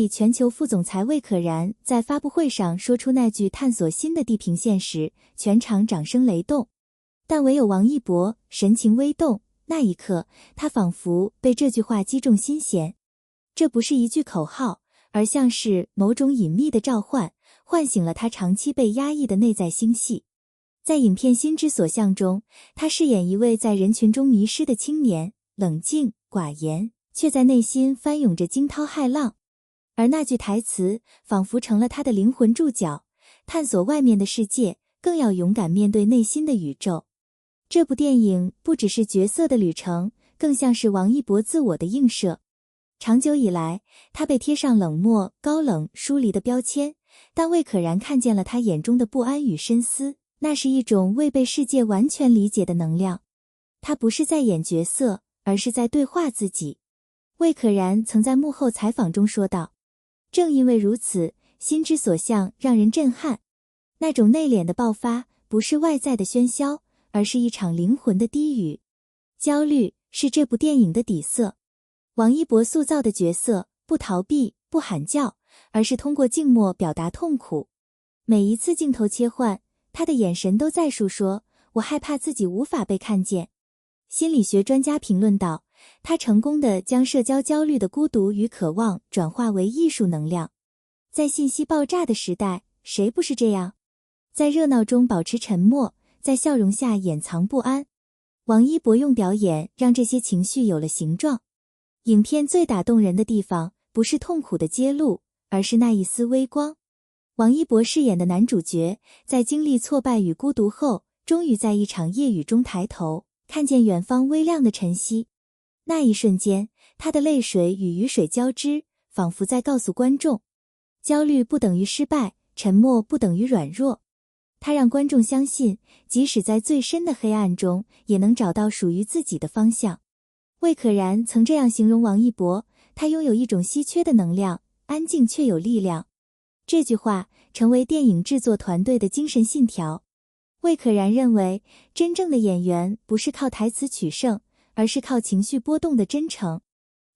理全球副总裁魏可然在发布会上说出那句探索新的地平线时，全场掌声雷动。但唯有王一博神情微动，那一刻，他仿佛被这句话击中心弦。这不是一句口号，而像是某种隐秘的召唤，唤醒了他长期被压抑的内在星系。在影片《心之所向》中，他饰演一位在人群中迷失的青年，冷静寡言，却在内心翻涌着惊涛骇浪。而那句台词仿佛成了他的灵魂注脚，探索外面的世界，更要勇敢面对内心的宇宙。这部电影不只是角色的旅程，更像是王一博自我的映射。长久以来，他被贴上冷漠、高冷、疏离的标签，但魏可然看见了他眼中的不安与深思，那是一种未被世界完全理解的能量。他不是在演角色，而是在对话自己。魏可然曾在幕后采访中说道，正因为如此，心之所向让人震撼。那种内敛的爆发，不是外在的喧嚣，而是一场灵魂的低语。焦虑是这部电影的底色。王一博塑造的角色，不逃避，不喊叫，而是通过静默表达痛苦。每一次镜头切换，他的眼神都在诉说，我害怕自己无法被看见。心理学专家评论道，他成功地将社交焦虑的孤独与渴望转化为艺术能量。在信息爆炸的时代，谁不是这样？在热闹中保持沉默，在笑容下掩藏不安。王一博用表演让这些情绪有了形状。影片最打动人的地方，不是痛苦的揭露，而是那一丝微光。王一博饰演的男主角，在经历挫败与孤独后，终于在一场夜雨中抬头，看见远方微亮的晨曦。那一瞬间，他的泪水与雨水交织，仿佛在告诉观众，焦虑不等于失败，沉默不等于软弱。他让观众相信，即使在最深的黑暗中，也能找到属于自己的方向。魏可然曾这样形容王一博，他拥有一种稀缺的能量，安静却有力量。这句话成为电影制作团队的精神信条。魏可然认为，真正的演员不是靠台词取胜，而是靠情绪波动的真诚。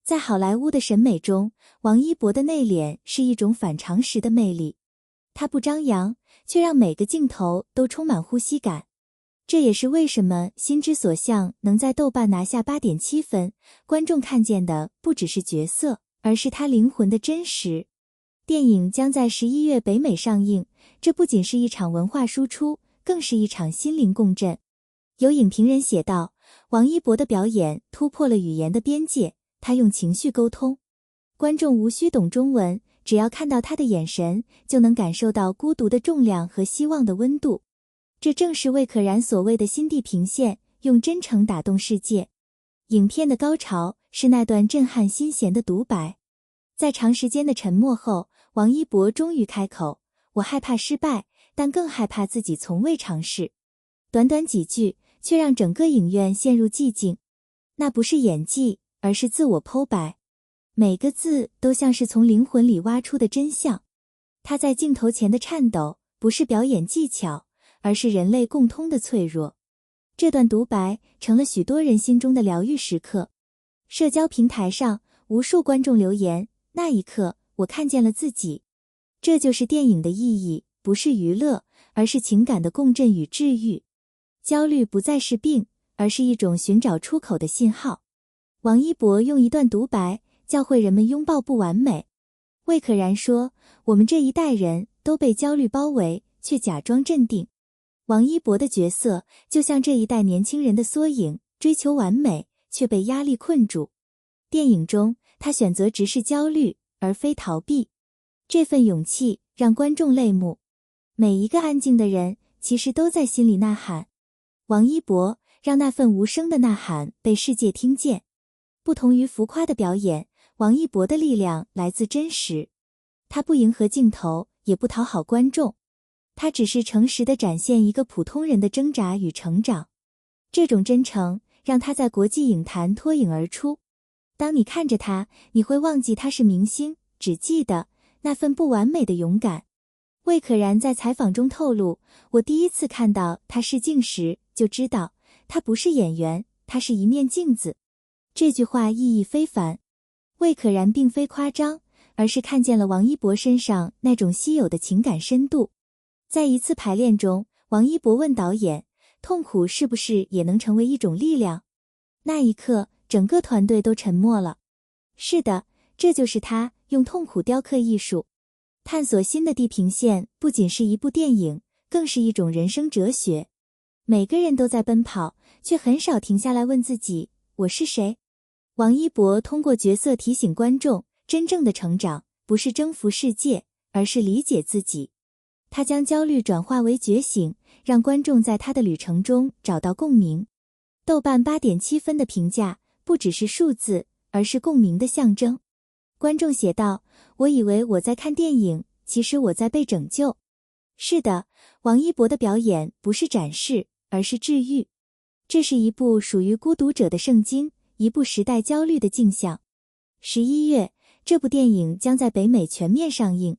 在好莱坞的审美中，王一博的内敛是一种反常识的魅力。他不张扬，却让每个镜头都充满呼吸感。这也是为什么心之所向能在豆瓣拿下 8.7 分，观众看见的不只是角色，而是他灵魂的真实。电影将在11月北美上映，这不仅是一场文化输出，更是一场心灵共振。有影评人写道，王一博的表演突破了语言的边界，他用情绪沟通。观众无需懂中文，只要看到他的眼神，就能感受到孤独的重量和希望的温度。这正是魏可然所谓的新地平线，用真诚打动世界。影片的高潮是那段震撼心弦的独白。在长时间的沉默后，王一博终于开口，我害怕失败，但更害怕自己从未尝试。短短几句，却让整个影院陷入寂静。那不是演技，而是自我剖白。每个字都像是从灵魂里挖出的真相。他在镜头前的颤抖，不是表演技巧，而是人类共通的脆弱。这段独白成了许多人心中的疗愈时刻。社交平台上，无数观众留言，那一刻，我看见了自己。这就是电影的意义，不是娱乐，而是情感的共振与治愈。焦虑不再是病，而是一种寻找出口的信号。王一博用一段独白，教会人们拥抱不完美。魏可然说，我们这一代人都被焦虑包围，却假装镇定。王一博的角色就像这一代年轻人的缩影，追求完美，却被压力困住。电影中，他选择直视焦虑，而非逃避。这份勇气让观众泪目。每一个安静的人，其实都在心里呐喊。王一博让那份无声的呐喊被世界听见。不同于浮夸的表演，王一博的力量来自真实。他不迎合镜头，也不讨好观众。他只是诚实地展现一个普通人的挣扎与成长。这种真诚让他在国际影坛脱颖而出。当你看着他，你会忘记他是明星，只记得那份不完美的勇敢。魏可然在采访中透露，我第一次看到他试镜时，就知道他不是演员，他是一面镜子。这句话意义非凡。魏可然并非夸张，而是看见了王一博身上那种稀有的情感深度。在一次排练中，王一博问导演，痛苦是不是也能成为一种力量？那一刻，整个团队都沉默了。是的，这就是他用痛苦雕刻艺术。探索新的地平线不仅是一部电影，更是一种人生哲学。每个人都在奔跑，却很少停下来问自己，我是谁？王一博通过角色提醒观众，真正的成长不是征服世界，而是理解自己。他将焦虑转化为觉醒，让观众在他的旅程中找到共鸣。豆瓣8.7分的评价不只是数字，而是共鸣的象征。观众写道，我以为我在看电影，其实我在被拯救。是的，王一博的表演不是展示，而是治愈。这是一部属于孤独者的圣经，一部时代焦虑的镜像。11月，这部电影将在北美全面上映。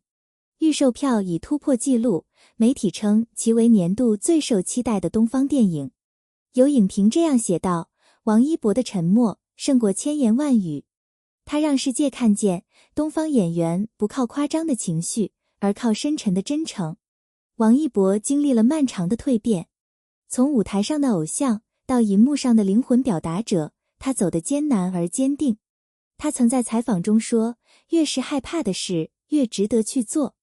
预售票已突破纪录，媒体称其为年度最受期待的东方电影。有影评这样写道，王一博的沉默胜过千言万语。他让世界看见，东方演员不靠夸张的情绪，而靠深沉的真诚。王一博经历了漫长的蜕变，从舞台上的偶像到银幕上的灵魂表达者，他走得艰难而坚定。他曾在采访中说，越是害怕的事，越值得去做。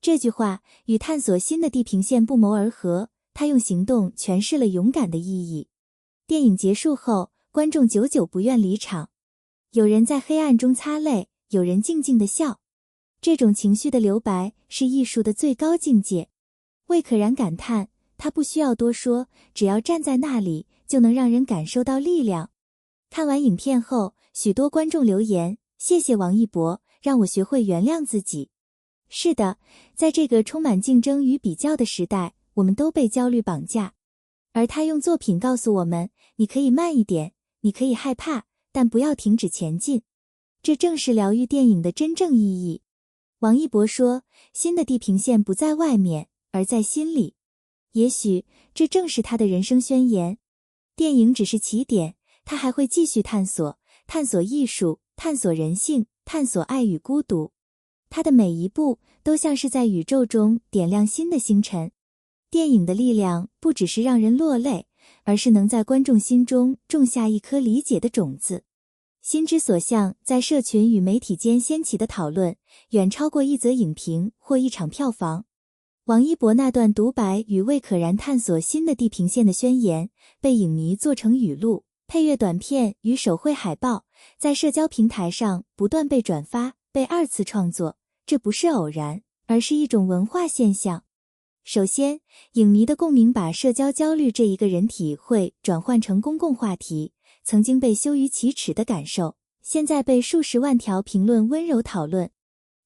这句话与探索新的地平线不谋而合，他用行动诠释了勇敢的意义。电影结束后，观众久久不愿离场。有人在黑暗中擦泪，有人静静地笑。这种情绪的留白是艺术的最高境界。魏可然感叹，他不需要多说，只要站在那里，就能让人感受到力量。看完影片后，许多观众留言，谢谢王一博，让我学会原谅自己。是的，在这个充满竞争与比较的时代，我们都被焦虑绑架。而他用作品告诉我们，你可以慢一点，你可以害怕，但不要停止前进。这正是疗愈电影的真正意义。王一博说，新的地平线不在外面，而在心里。也许这正是他的人生宣言。电影只是起点，他还会继续探索，探索艺术，探索人性，探索爱与孤独。他的每一步都像是在宇宙中点亮新的星辰。电影的力量不只是让人落泪，而是能在观众心中种下一颗理解的种子。心之所向在社群与媒体间掀起的讨论，远超过一则影评或一场票房。王一博那段独白与魏可然探索新的地平线的宣言，被影迷做成语录，配乐短片与手绘海报，在社交平台上不断被转发，被二次创作。这不是偶然，而是一种文化现象。首先，影迷的共鸣把社交焦虑这一个人体会转换成公共话题，曾经被羞于启齿的感受，现在被数十万条评论温柔讨论。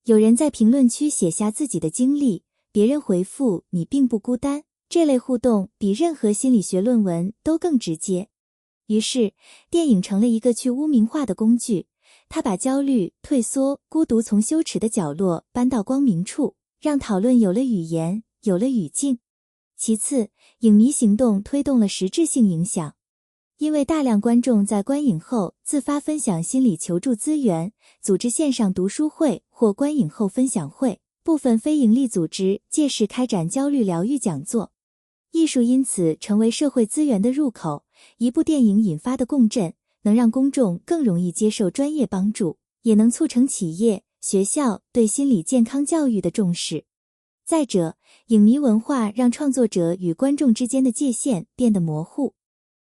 有人在评论区写下自己的经历，别人回复你并不孤单，这类互动比任何心理学论文都更直接。于是，电影成了一个去污名化的工具，它把焦虑、退缩、孤独从羞耻的角落搬到光明处，让讨论有了语言，有了语境。其次，影迷行动推动了实质性影响。因为大量观众在观影后自发分享心理求助资源，组织线上读书会或观影后分享会，部分非营利组织届时开展焦虑疗愈讲座。艺术因此成为社会资源的入口，一部电影引发的共振，能让公众更容易接受专业帮助，也能促成企业、学校对心理健康教育的重视。再者，影迷文化让创作者与观众之间的界限变得模糊。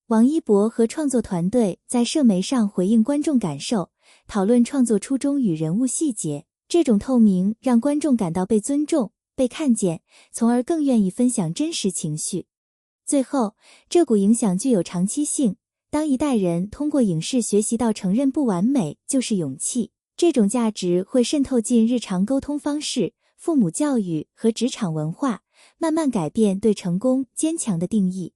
王一博和创作团队在社媒上回应观众感受，讨论创作初衷与人物细节，这种透明让观众感到被尊重、被看见，从而更愿意分享真实情绪。最后，这股影响具有长期性。当一代人通过影视学习到承认不完美就是勇气，这种价值会渗透进日常沟通方式、父母教育和职场文化，慢慢改变对成功、坚强的定义。